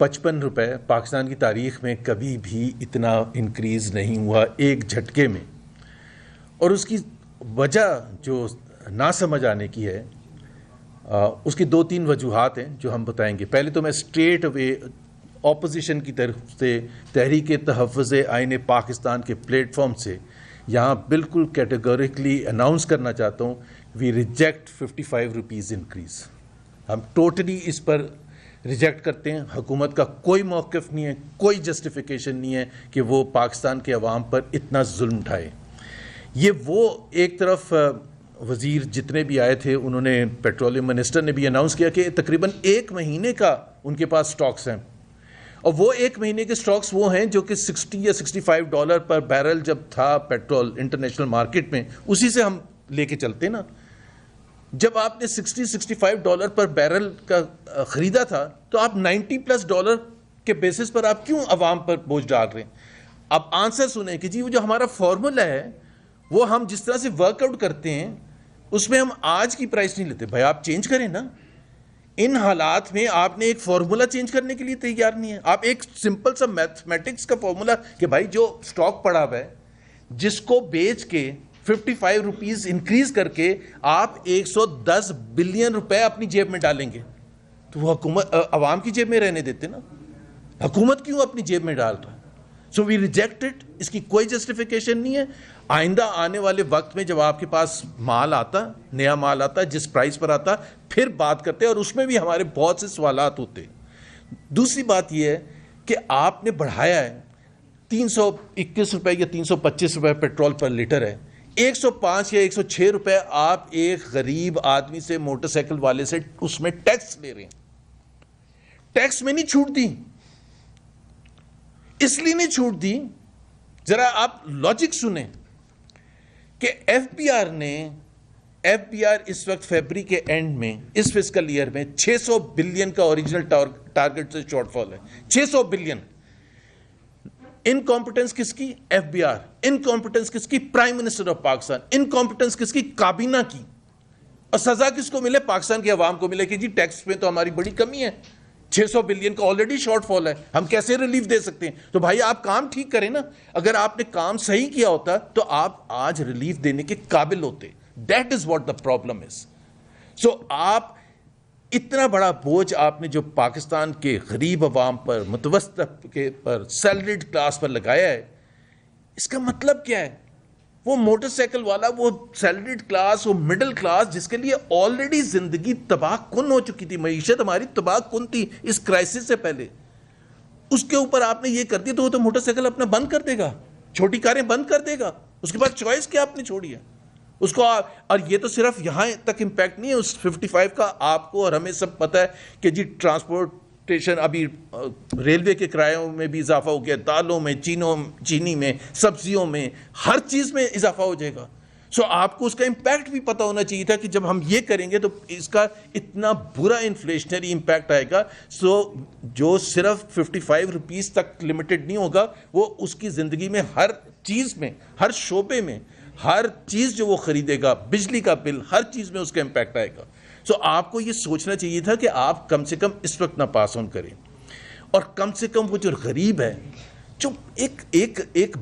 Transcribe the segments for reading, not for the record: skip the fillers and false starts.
55 روپے پاکستان کی تاریخ میں کبھی بھی اتنا انکریز نہیں ہوا ایک جھٹکے میں. اور اس کی وجہ جو نہ سمجھ آنے کی ہے اس کی 2-3 وجوہات ہیں جو ہم بتائیں گے. پہلے تو میں اسٹریٹ اوے اپوزیشن کی طرف سے تحریک تحفظ آئین پاکستان کے پلیٹ فارم سے یہاں بالکل کیٹیگوریکلی اناؤنس کرنا چاہتا ہوں, وی ریجیکٹ 55 روپیز انکریز. ہم ٹوٹلی اس پر ریجیکٹ کرتے ہیں. حکومت کا کوئی موقف نہیں ہے, کوئی جسٹیفیکیشن نہیں ہے کہ وہ پاکستان کے عوام پر اتنا ظلم اٹھائے. یہ وہ ایک طرف وزیر جتنے بھی آئے تھے انہوں نے, پیٹرولیم منسٹر نے بھی اناؤنس کیا کہ تقریباً 1 مہینے کا ان کے پاس سٹاکس ہیں, اور وہ 1 مہینے کے سٹاکس وہ ہیں جو کہ $60 یا $65 پر بیرل جب تھا پیٹرول انٹرنیشنل مارکیٹ میں, اسی سے ہم لے کے چلتے نا. جب آپ نے $60-65 پر بیرل کا خریدا تھا تو آپ $90+ کے بیسس پر آپ کیوں عوام پر بوجھ ڈال رہے ہیں؟ اب آنسر سنیں کہ جی وہ جو ہمارا فارمولا ہے وہ ہم جس طرح سے ورک آؤٹ کرتے ہیں اس میں ہم آج کی پرائس نہیں لیتے. بھائی آپ چینج کریں نا. ان حالات میں آپ نے ایک فارمولا چینج کرنے کے لیے تیار نہیں ہے. آپ ایک سمپل سا میتھمیٹکس کا فارمولا کہ بھائی جو سٹاک پڑا ہوا ہے جس کو بیچ کے 55 روپیز انکریز کر کے آپ 110 بلین روپے اپنی جیب میں ڈالیں گے تو وہ حکومت عوام کی جیب میں رہنے دیتے نا. حکومت کیوں اپنی جیب میں ڈال رہا ہے؟ سو وی ریجیکٹ اٹ. اس کی کوئی جسٹیفیکیشن نہیں ہے. آئندہ آنے والے وقت میں جب آپ کے پاس مال آتا, نیا مال آتا, جس پرائز پر آتا, پھر بات کرتے, اور اس میں بھی ہمارے بہت سے سوالات ہوتے. دوسری بات یہ ہے کہ آپ نے بڑھایا ہے 321 روپے یا 325 روپے پیٹرول پر لیٹر ہے, 105 یا 106 روپے آپ ایک غریب آدمی سے, موٹر سائیکل والے سے اس میں ٹیکس لے رہے ہیں. ٹیکس میں نہیں چھوٹ دی, اس لیے نہیں چھوٹ دی, ذرا آپ لاجک سنیں کہ ایف بی آر اس وقت فیبری کے اینڈ میں اس فسکل ایئر میں 600 بلین کا اوریجنل ٹارگٹ سے شارٹ فال ہے. 600 بلین. انکمپٹنس کس کی؟ F B are. انکمپٹنس کس کی؟ Prime minister of Pakistan. Incompetence کس کی؟ کابینہ کی. اور سزا کس کو ملے؟ پاکستان کے عوام کو ملے کہ جی ٹیکس میں تو ہماری بڑی کمی ہے, 600 بلین کا آلریڈی شارٹ فال ہے, ہم کیسے ریلیف دے سکتے ہیں؟ تو بھائی آپ کام ٹھیک کریں نا. اگر آپ نے کام صحیح کیا ہوتا تو آپ آج ریلیف دینے کے قابل ہوتے. That is what the problem is. So آپ اتنا بڑا بوجھ آپ نے جو پاکستان کے غریب عوام پر, متوسط طبقے پر, سیلریڈ کلاس پر لگایا ہے, اس کا مطلب کیا ہے؟ وہ موٹر سائیکل والا, وہ سیلریڈ کلاس, وہ مڈل کلاس جس کے لیے آلریڈی زندگی تباہ کن ہو چکی تھی, معیشت ہماری تباہ کن تھی اس کرائسس سے پہلے, اس کے اوپر آپ نے یہ کر دیا تو وہ تو موٹر سائیکل اپنا بند کر دے گا, چھوٹی کاریں بند کر دے گا. اس کے بعد چوائس کیا آپ نے چھوڑی ہے اس کو. اور یہ تو صرف یہاں تک امپیکٹ نہیں ہے اس 55 کا, آپ کو اور ہمیں سب پتہ ہے کہ جی ٹرانسپورٹیشن, ابھی ریلوے کے کرایوں میں بھی اضافہ ہو گیا, دالوں میں, چینی میں, سبزیوں میں, ہر چیز میں اضافہ ہو جائے گا. سو آپ کو اس کا امپیکٹ بھی پتہ ہونا چاہیے تھا کہ جب ہم یہ کریں گے تو اس کا اتنا برا انفلیشنری امپیکٹ آئے گا. سو جو صرف 55 روپیز تک لمیٹڈ نہیں ہوگا, وہ اس کی زندگی میں ہر چیز میں, ہر شعبے میں, ہر چیز جو وہ خریدے گا, بجلی کا بل, ہر چیز میں اس کا امپیکٹ آئے گا. سو آپ کو یہ سوچنا چاہیے تھا کہ آپ کم سے کم اس وقت نہ پاس آن کریں, اور کم سے کم وہ جو غریب ہے جو ایک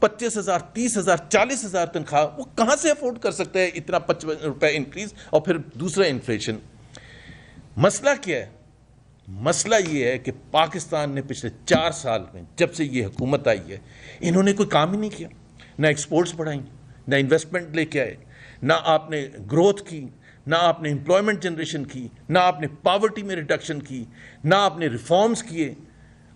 25,000, 30,000, 40,000 تنخواہ, وہ کہاں سے افورڈ کر سکتا ہے اتنا 55 روپے انکریز, اور پھر دوسرا انفلیشن. مسئلہ کیا ہے؟ مسئلہ یہ ہے کہ پاکستان نے پچھلے 4 سال میں جب سے یہ حکومت آئی ہے انہوں نے کوئی کام ہی نہیں کیا. نہ ایکسپورٹس بڑھائیں, نہ انویسٹمنٹ لے کے آئے, نہ آپ نے گروتھ کی, نہ آپ نے امپلائمنٹ جنریشن کی, نہ آپ نے پاورٹی میں ریڈکشن کی, نہ آپ نے ریفارمز کیے.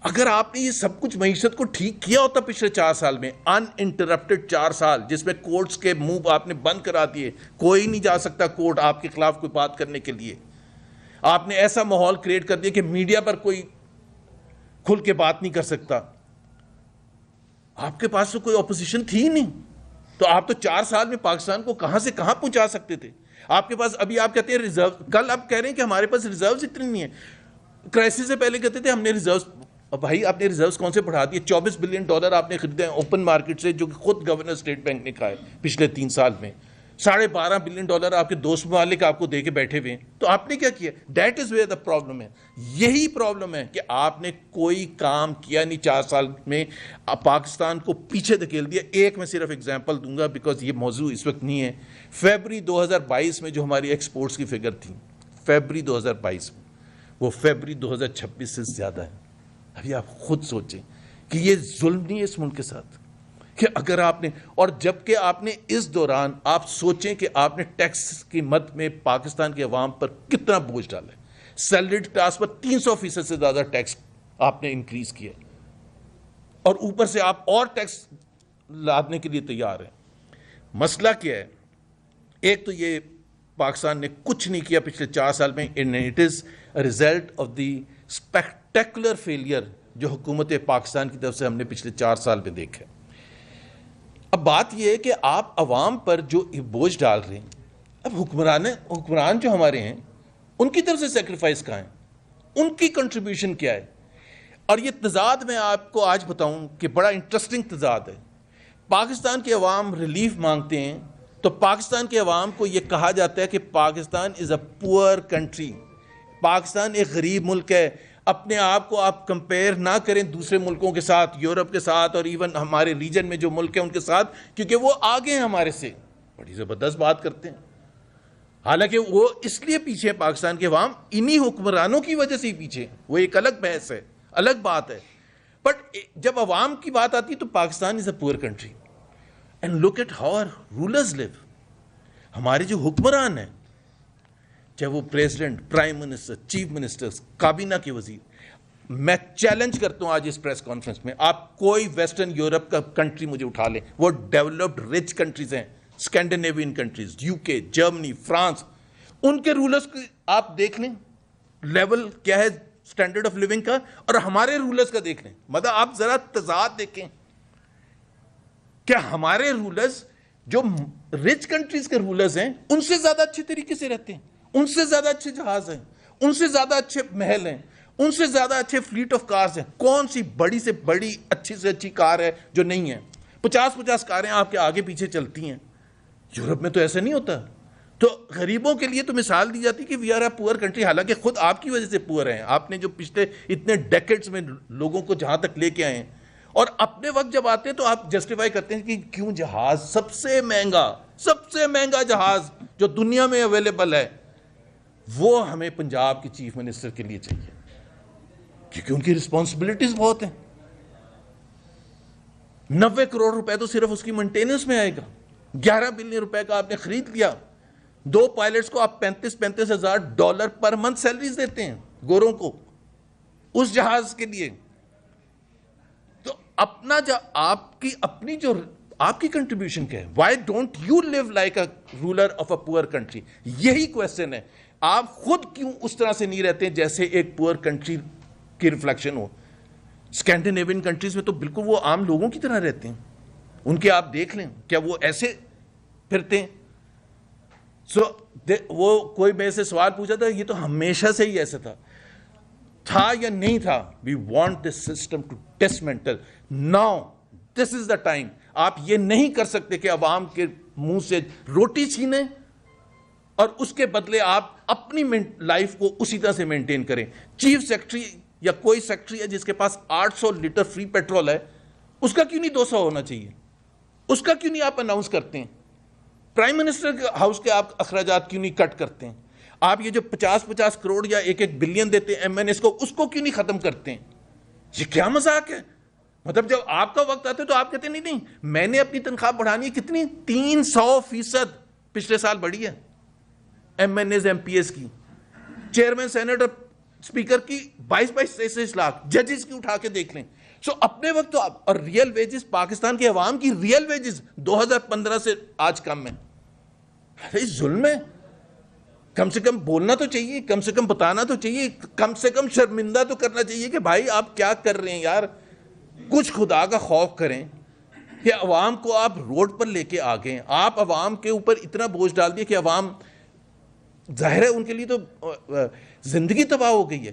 اگر آپ نے یہ سب کچھ معیشت کو ٹھیک کیا ہوتا پچھلے 4 سال میں, ان انٹرپٹڈ 4 سال جس میں کورٹس کے منہ آپ نے بند کرا دیے, کوئی نہیں جا سکتا کورٹ آپ کے خلاف کوئی بات کرنے کے لیے, آپ نے ایسا ماحول کریٹ کر دیا کہ میڈیا پر کوئی کھل کے بات نہیں کر سکتا, آپ کے پاس تو کوئی اپوزیشن تھی ہی نہیں, تو آپ تو 4 سال میں پاکستان کو کہاں سے کہاں پہنچا سکتے تھے. آپ کے پاس ابھی آپ کہتے ہیں ریزرو, کل آپ کہہ رہے ہیں کہ ہمارے پاس ریزروز اتنے نہیں ہیں. کرائسس سے پہلے کہتے تھے ہم نے ریزروز, بھائی آپ نے ریزروز کون سے بڑھا دیے؟ $24 بلین آپ نے خریدے ہیں اوپن مارکیٹ سے, جو کہ خود گورنر اسٹیٹ بینک نے کہا ہے پچھلے 3 سال میں. $12.5 بلین آپ کے دوست ممالک آپ کو دے کے بیٹھے ہوئے ہیں. تو آپ نے کیا کیا؟ That is where the problem ہے. یہی پرابلم ہے کہ آپ نے کوئی کام کیا نہیں 4 سال میں, پاکستان کو پیچھے دھکیل دیا. ایک میں صرف اگزامپل دوں گا بیکاز یہ موضوع اس وقت نہیں ہے. فیبری 2022 میں جو ہماری ایکسپورٹس کی فگر تھی, فیبری 2022 میں, وہ فیبری 2026 سے زیادہ ہے. ابھی آپ خود سوچیں کہ یہ ظلم نہیں ہے اس ملک کے ساتھ کہ اگر آپ نے, اور جبکہ آپ نے اس دوران, آپ سوچیں کہ آپ نے ٹیکس کی مد میں پاکستان کے عوام پر کتنا بوجھ ڈالا ہے. سیلریڈ کلاس پر 300% سے زیادہ ٹیکس آپ نے انکریز کیا, اور اوپر سے آپ اور ٹیکس لادنے کے لیے تیار ہیں. مسئلہ کیا ہے؟ ایک تو یہ پاکستان نے کچھ نہیں کیا پچھلے 4 سال میں, and it is a result of the spectacular failure جو حکومت پاکستان کی طرف سے ہم نے پچھلے 4 سال میں دیکھا. اب بات یہ ہے کہ آپ عوام پر جو بوجھ ڈال رہے ہیں, اب حکمران جو ہمارے ہیں ان کی طرف سے سیکریفائس کہاں ہے, ان کی کنٹریبیوشن کیا ہے؟ اور یہ تضاد میں آپ کو آج بتاؤں کہ بڑا انٹرسٹنگ تضاد ہے. پاکستان کے عوام ریلیف مانگتے ہیں تو پاکستان کے عوام کو یہ کہا جاتا ہے کہ Pakistan is a poor country, Pakistan ایک غریب ملک ہے. اپنے آپ کو آپ کمپیئر نہ کریں دوسرے ملکوں کے ساتھ, یورپ کے ساتھ, اور ایون ہمارے ریجن میں جو ملک ہیں ان کے ساتھ, کیونکہ وہ آگے ہیں ہمارے سے. بڑی زبردست بات کرتے ہیں. حالانکہ وہ اس لیے پیچھے ہیں پاکستان کے عوام, انہی حکمرانوں کی وجہ سے ہی پیچھے ہیں. وہ ایک الگ بحث ہے, الگ بات ہے. بٹ جب عوام کی بات آتی ہے تو Pakistan is a poor country. And look at how our rulers live. ہمارے جو حکمران ہیں, چاہے وہ president, prime minister, chief minister, کابینہ کے وزیر, میں چیلنج کرتا ہوں آج اس پریس کانفرنس میں, آپ کوئی ویسٹرن یورپ کا کنٹری مجھے اٹھا لیں, وہ ڈیولپڈ رچ کنٹریز ہیں, Scandinavian countries, UK, Germany, France, ان کے رولرز کو آپ دیکھ لیں لیول کیا ہے اسٹینڈرڈ آف لیونگ کا, اور ہمارے رولرز کا دیکھ لیں. مطلب آپ ذرا تضاد دیکھیں کہ ہمارے رولرز جو رچ کنٹریز کے رولرز ہیں ان سے زیادہ اچھے طریقے سے رہتے ہیں, ان سے زیادہ اچھے جہاز ہیں, ان سے زیادہ اچھے محل ہیں, ان سے زیادہ اچھے فلیٹ آف کارز ہیں. کون سی بڑی سے بڑی اچھی سے اچھی کار ہے جو نہیں ہے؟ 50 کاریں آپ کے آگے پیچھے چلتی ہیں. یورپ میں تو ایسا نہیں ہوتا. تو غریبوں کے لیے تو مثال دی جاتی کہ we are a poor country, حالانکہ خود آپ کی وجہ سے پور ہیں. آپ نے جو پچھلے اتنے ڈیکیڈز میں لوگوں کو جہاں تک لے کے آئے ہیں, اور اپنے وقت جب آتے ہیں تو آپ جسٹیفائی کرتے ہیں کہ کیوں جہاز سب سے مہنگا جہاز جو دنیا میں اویلیبل ہے وہ ہمیں پنجاب کے چیف منسٹر کے لیے چاہیے, کیونکہ ان کی رسپانسبلٹیز بہت ہیں. 90 کروڑ روپے تو صرف اس کی مینٹیننس میں آئے گا. 11 بلین روپے کا آپ نے خرید لیا. 2 پائلٹس کو آپ $35,000 پر منتھ سیلریز دیتے ہیں گوروں کو اس جہاز کے لیے. تو اپنا آپ کی کنٹریبیوشن کیا ہے؟ Why don't you live like a ruler of a poor country? یہی کوشچن ہے. آپ خود کیوں اس طرح سے نہیں رہتے جیسے ایک پور کنٹری کی ریفلیکشن ہو؟ اسکینڈینیوین کنٹریز میں تو بالکل وہ عام لوگوں کی طرح رہتے ہیں. ان کے آپ دیکھ لیں, کیا وہ ایسے پھرتے ہیں؟ وہ کوئی میں سے سوال پوچھا تھا, یہ تو ہمیشہ سے ہی ایسا تھا یا نہیں تھا؟ We want this system to dismantle. Now this is the time. آپ یہ نہیں کر سکتے کہ عوام کے منہ سے روٹی چھینیں اور اس کے بدلے آپ اپنی لائف کو اسی طرح سے مینٹین کریں. چیف سیکرٹری یا کوئی سیکرٹری ہے جس کے پاس 800 لیٹر فری پیٹرول ہے, اس کا کیوں نہیں 200 ہونا چاہیے؟ اس کا کیوں نہیں آپ اناؤنس کرتے ہیں؟ پرائم منسٹر ہاؤس کے آپ اخراجات کیوں نہیں کٹ کرتے ہیں؟ آپ یہ جو 50 کروڑ یا 1 بلین دیتے ہیں MNS کو, اس کو کیوں نہیں ختم کرتے ہیں؟ یہ کیا مذاق ہے؟ مطلب جب آپ کا وقت آتا ہے تو آپ کہتے ہیں نہیں میں نے اپنی تنخواہ بڑھانی ہے. کتنی؟ 300% پچھلے سال بڑھی ہے MNS MPS کی. چیئرمین سینٹ اور اسپیکر کی 22-23 لاکھ, ججز کی اٹھا کے دیکھ لیں. سو اپنے وقت تو اور ریئل ویجز, پاکستان کے عوام کی ریئل ویجز 2015 سے آج کم ہے. ارے ظلم ہے. کم سے کم بولنا تو چاہیے, کم سے کم بتانا تو چاہیے, کم سے کم شرمندہ تو کرنا چاہیے کہ بھائی آپ کیا کر رہے ہیں یار. کچھ خدا کا خوف کریں کہ عوام کو آپ روڈ پر لے کے آ گئے. آپ عوام کے اوپر اتنا بوجھ ڈال دیے کہ عوام, ظاہر ہے ان کے لیے تو زندگی تباہ ہو گئی ہے.